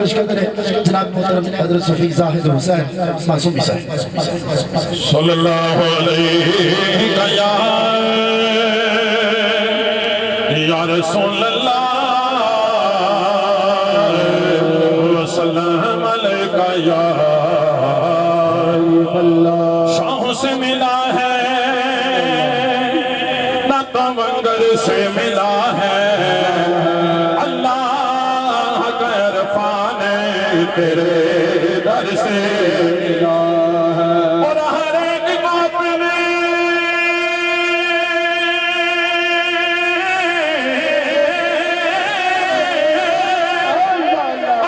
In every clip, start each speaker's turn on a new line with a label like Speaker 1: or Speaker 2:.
Speaker 1: जनाब मोहतरम हज़रत सूफी ज़ाहिद हुसैन मासूमी साहब
Speaker 2: सल्लल्लाहु अलैहि या रसूलल्लाह वसल्लम अलैका या अल्लाह। शाहों से मिला है ना तवंगर से मिला है, तेरे दर से मिला है। और हर एक को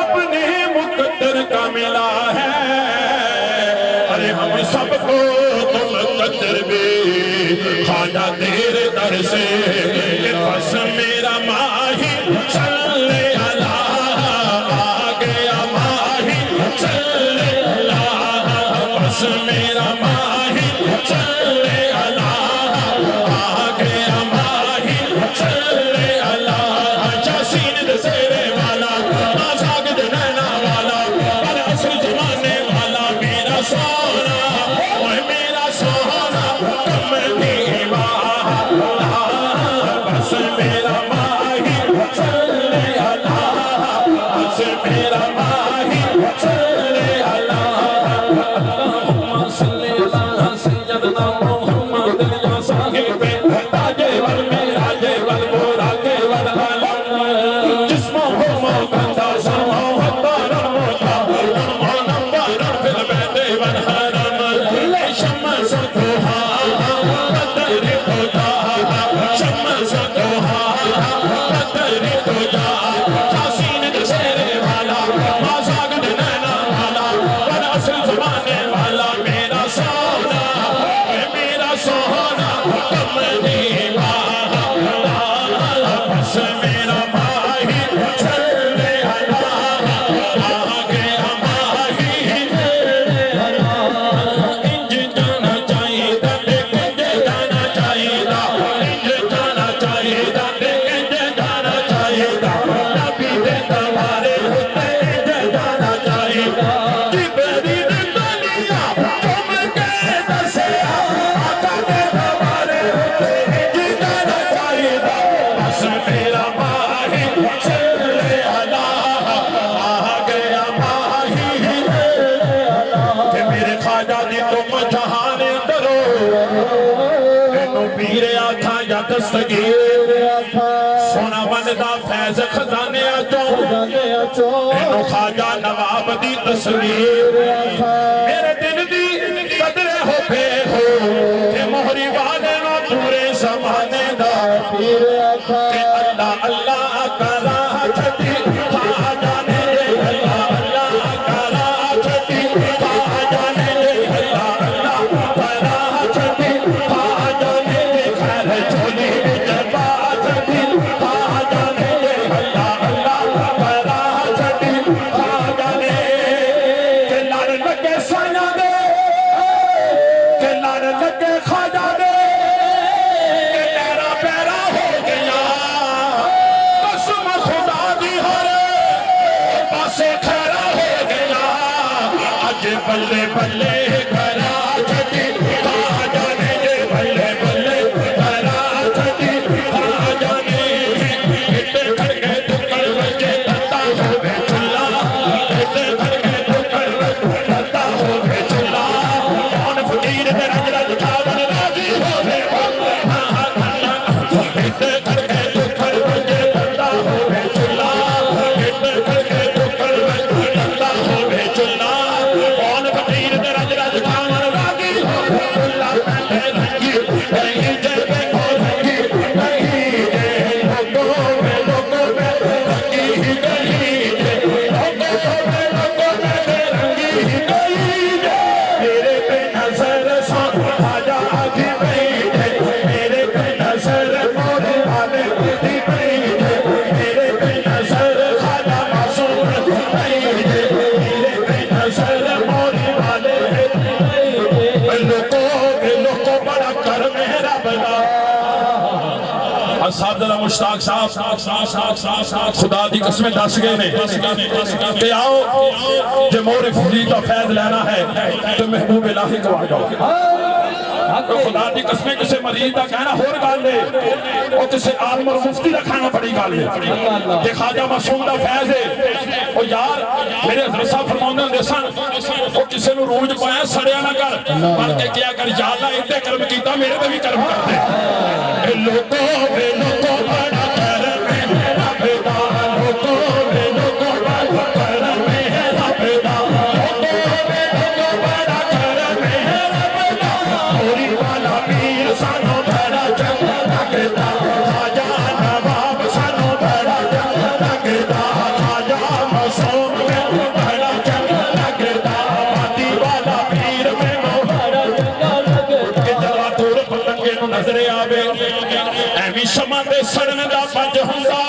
Speaker 2: अपने मुकद्दर का मिला है। अरे हम सबको तो मुकद्दर भी ख्वाजा तेरे दर से। बस मेरा माही सल्ले अला मेरा माही चले अला आ गया, माही चले अला। यासीन दे सेरे वाला, आज़ाद दे नैना वाला, पर असल ज़माने वाला मेरा सोना, ओए मेरा सोना कमली वाला। बस मेरा माही चले अला, बस मेरा माही चले अला। सोना बनदा फैज खजाने चो ख्वाजा नवाब दी तस्वीर। मेरे दिल दी कदरे हो पे हो ते मोहरी वाले नो पूरे जमाने दा पीर। अल्लाह अल्लाह करा छठी ख्वाजा ने, अल्लाह अल्लाह करा छठी ख्वाजा ने, अल्लाह अल्लाह करा छठी ख्वाजा ने। खैर चोली बल्ले बल्ले करा छठी ख्वाजा ने, बल्ले बल्ले करा छठी ख्वाजा ने। इतने खड़के टुकड़ बचे तता हो गए चुल्ला, इतने खड़के टुकड़ तता हो गए चुल्ला। कौन फकीर दे रज रज खावन राजी हो गए, इतने खड़के टुकड़ बचे तता हो गए चुल्ला, इतने खड़के टुकड़ बचे तता हो गए चुल्ला। फकीर दे रज रज मुश्ताक साहब खुदा दी कसमें दस गए ने कि आओ जे मोर फरीद दा फैज लेना है तो महबूब इलाही को आ जाओ। तो खुदा दी कसमें किसी मरीज का कहना होर गल है और किसी आलम और मुफ्ती का खाना बड़ी गल है। जे ख्वाजा मासूम दा फैज है ओ यार मेरे हज़रत साहब फरमाउंदे हुंदे सन ओ किसी नु रूज पाया सड़िया ना कर बल्कि क्या कर या अल्लाह इत्ते कर्म कीता मेरे ते भी कर्म कर दे। ए लोगो वे लोगो बड़ा करम है रब दा लोगो वे लोगो बड़ा करम है रब दा लोगो वे लोगो बड़ा करम है रब दा पूरी वाला पीर सानो बड़ा चंगा लगदा ख्वाजा नवाब सानो बड़ा चंगा लगदा ख्वाजा मासूम में बड़ा चंगा लगदा बाती वाला पीर में बड़ा चंगा लगदा कि जरा दूर पतंगे नु नजरे आवे एवी शमा दे सड़न दा पंज हुंदा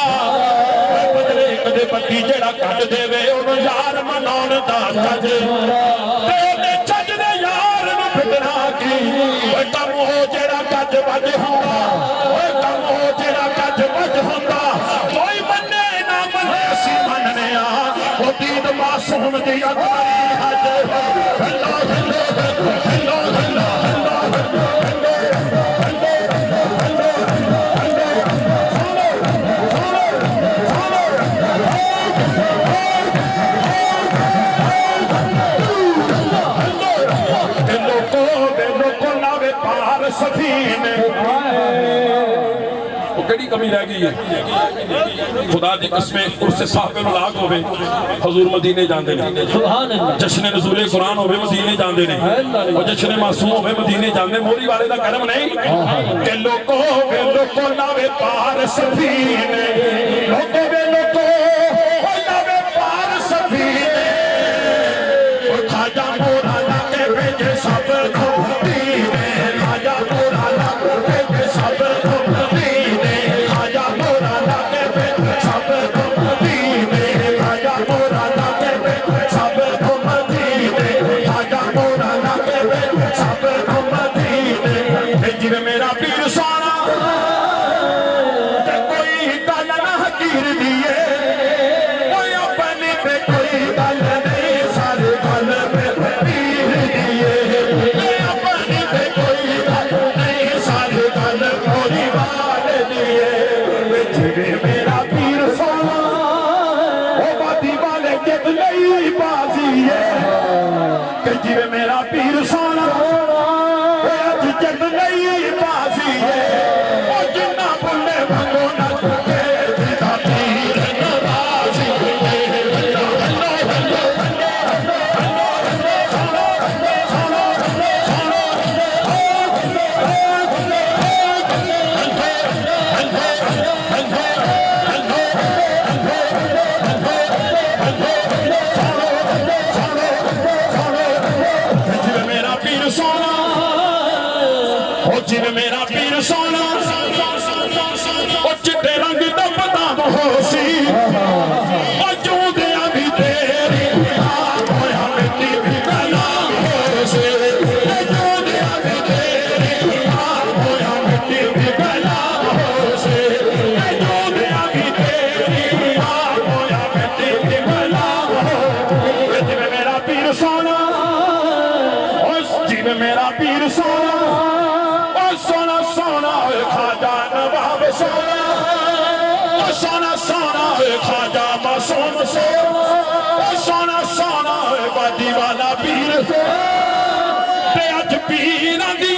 Speaker 2: बदले कदे पत्ती जेड़ा कट देवे ओनु यार मनाउण दा जज ते ओदे जज दे यार नु फिटना की ओए कम हो जेड़ा गज वज हुंदा ओए कम हो जेड़ा गज वज हुंदा कोई मन्ने ना मन्ने असी मनने आ ओ दीन मासूम दी अकबरी हज अल्लाह अल्लाह अल्लाह अल्लाह कड़ी कमी रह गई है खुदा दी कसमें उससे साहब मुलाक होवे हुजूर मदीने जांदे ने जश्न नज़ूल कुरान होवे मदीने जांदे ने और जश्न मासूम होवे मदीने जांदे मोरी वाले दा करम नहीं के लोको नावे पार सफीने लोको वे लोको नावे पार सफीने ओ खाजा मोरा लाके भेजे सब को दीने खाजा मोरा लाके भेजे सब को दीने खाजा मोरा लाके भेजे सब को दीने खाजा मोरा लाके भेजे सब को मदीने खाजा मोरा लाके भेजे सब को मदीने जिवे मेरा पीर सोना ते कोई गल ना हकीर दिए कोई अपने पे कोई गल नहीं सारे गल पे पीर दिए अपने पे कोई गल नहीं सारे गल कोई वाल दिए जिवे मेरा पीर सोना ओ बाती वाले जिद नहीं बाजी है कि जिवे मेरा पीर सोना अज जिद नहीं बाजी है ओ जिन्ना बुले मंगो ना चुके जिदा पीर नवाजी जिवे मेरा पीर सोना ओ जिवे मेरा पीर सोना ओ चिट्टे रंग दा बदाम होसी ओ जूदियां भी तेरी होया मिट्टी भी कलाम होसी ओ जूदियां भी तेरी होया मिट्टी भी कलाम होसी ओ जूदियां भी तेरी होया मिट्टी भी कलाम होसी जिवे मेरा पीर सोना ओ जिवे मेरा पीर सोना सोना सोना ख्वाजा नवाब सोना सोना सोना ख्वाजा मासूम सोना सोना बादी वाला पीर ते अज पीरां दी